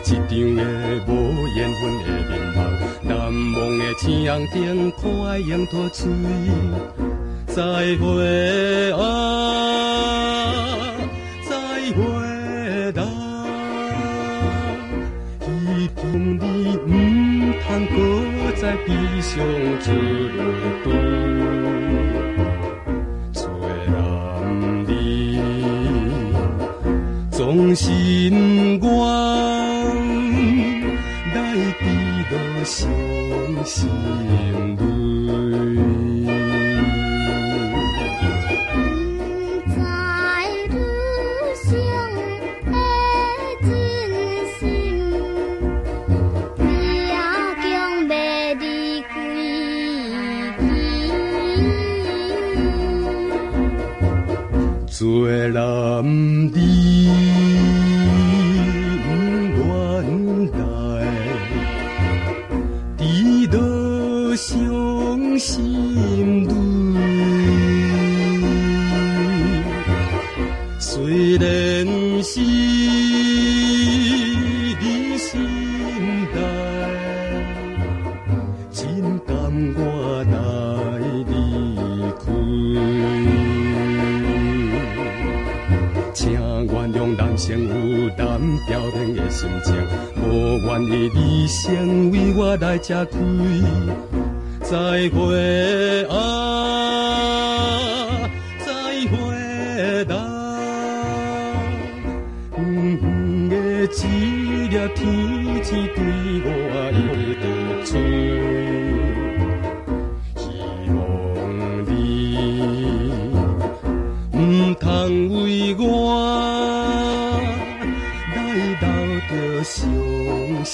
一场的无缘分的面梦，难忘的青阳顶看樱桃水。再会啊，再会啦，希望你唔通搁再悲伤出落肚。做男儿总心愿来比落伤心泪。做男儿不愿来，直落伤心泪。虽然是你心内，真甘我来离开。请原谅男生有男漂亮的心情，无愿意你先为我来吃亏。再会啊，再会啦，远的一粒天星对我又倒吹。希望你唔通为我来流着伤心